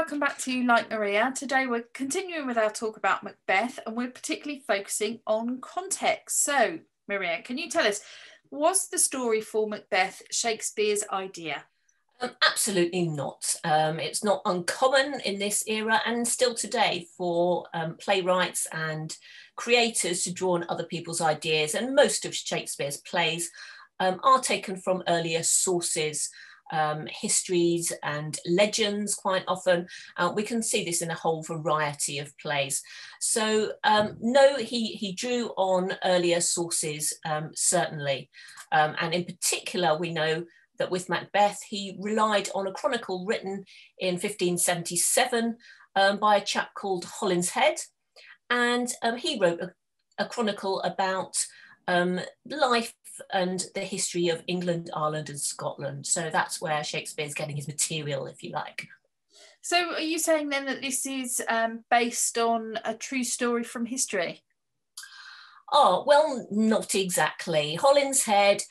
welcome back to Like Maria. Today we're continuing with our talk about Macbeth, and we're particularly focusing on context. So, Maria, can you tell us, was the story for Macbeth Shakespeare's idea? Absolutely not. It's not uncommon in this era and still today for playwrights and creators to draw on other people's ideas, and most of Shakespeare's plays are taken from earlier sources, histories and legends quite often. We can see this in a whole variety of plays. So no, he drew on earlier sources, certainly. And in particular, we know that with Macbeth, he relied on a chronicle written in 1577 by a chap called Holinshead. And he wrote a chronicle about life and the history of England, Ireland and Scotland. So that's where Shakespeare's getting his material, if you like. So are you saying then that this is based on a true story from history? Oh, well, not exactly. Holinshead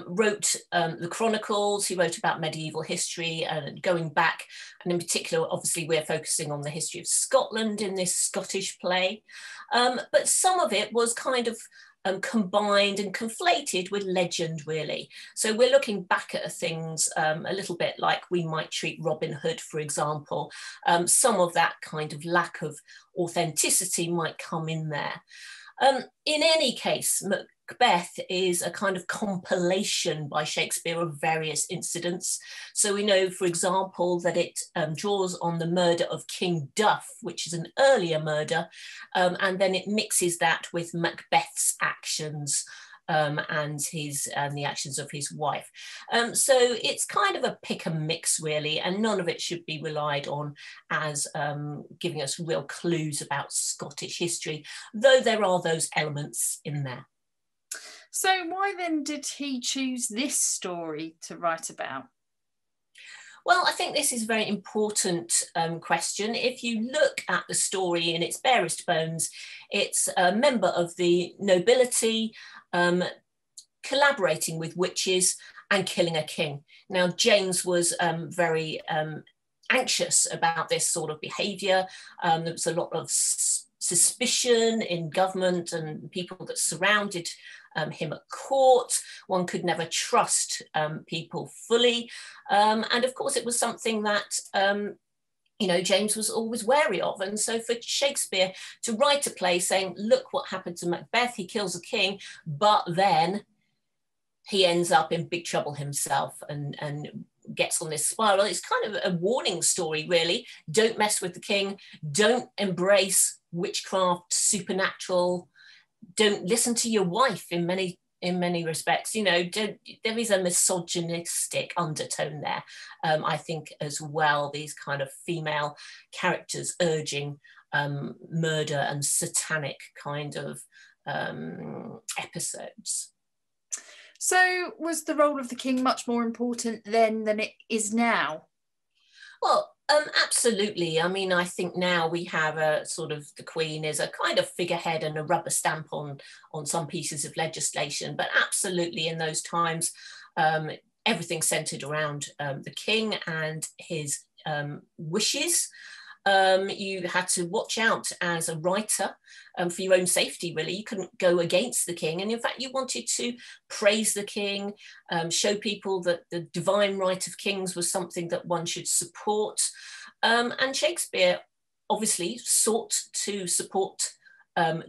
wrote the chronicles. He wrote about medieval history and going back, and in particular, obviously, we're focusing on the history of Scotland in this Scottish play. But some of it was kind of combined and conflated with legend, really. So we're looking back at things a little bit like we might treat Robin Hood, for example. Some of that kind of lack of authenticity might come in there. In any case, Macbeth is a kind of compilation by Shakespeare of various incidents. So we know, for example, that it draws on the murder of King Duff, which is an earlier murder, and then it mixes that with Macbeth's actions and the actions of his wife. So it's kind of a pick and mix, really, and none of it should be relied on as giving us real clues about Scottish history, though there are those elements in there. So why then did he choose this story to write about? Well, I think this is a very important question. If you look at the story in its barest bones, it's a member of the nobility collaborating with witches and killing a king. Now, James was very anxious about this sort of behaviour. There was a lot of suspicion in government and people that surrounded him at court. One could never trust people fully. And of course, it was something that James was always wary of. And so for Shakespeare to write a play saying, look what happened to Macbeth, he kills a king, but then he ends up in big trouble himself and gets on this spiral. It's kind of a warning story, really. Don't mess with the king. Don't embrace witchcraft, supernatural. Don't listen to your wife in many respects. There is a misogynistic undertone there, I think, as well. These kind of female characters urging murder and satanic kind of episodes. So was the role of the king much more important then than it is now? Well, absolutely. I mean, I think now we have a sort of the Queen is a kind of figurehead and a rubber stamp on some pieces of legislation, but absolutely in those times, everything centered around the king and his wishes. You had to watch out as a writer for your own safety, really. You couldn't go against the king. And in fact, you wanted to praise the king, show people that the divine right of kings was something that one should support. And Shakespeare obviously sought to support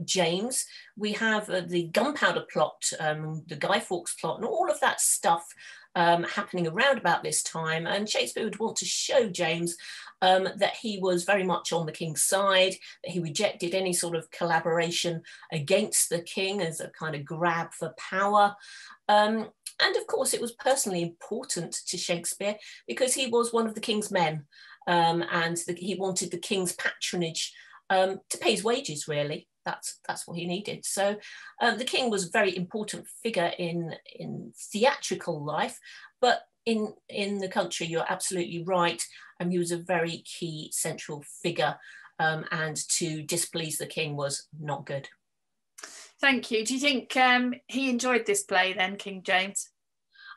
James. We have the Gunpowder Plot, the Guy Fawkes plot, and all of that stuff happening around about this time. And Shakespeare would want to show James that he was very much on the king's side, that he rejected any sort of collaboration against the king as a kind of grab for power. And of course, it was personally important to Shakespeare because he was one of the king's men, and he wanted the king's patronage to pay his wages, really. That's what he needed. So the king was a very important figure in theatrical life, but in the country, you're absolutely right. He was a very key central figure, and to displease the king was not good. Thank you. Do you think he enjoyed this play then, King James?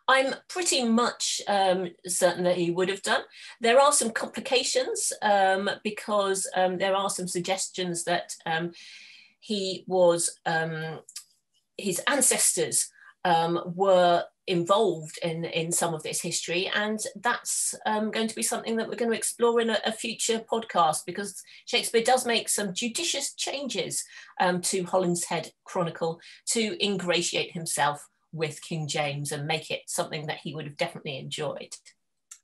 I'm pretty much certain that he would have done. There are some complications because there are some suggestions that he was, his ancestors were involved in some of this history, and that's going to be something that we're going to explore in a future podcast, because Shakespeare does make some judicious changes to Holinshead Chronicle to ingratiate himself with King James and make it something that he would have definitely enjoyed.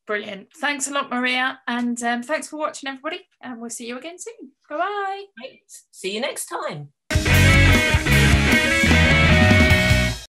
Brilliant. Thanks a lot, Maria, and thanks for watching, everybody, and we'll see you again soon. Bye-bye. Right. See you next time.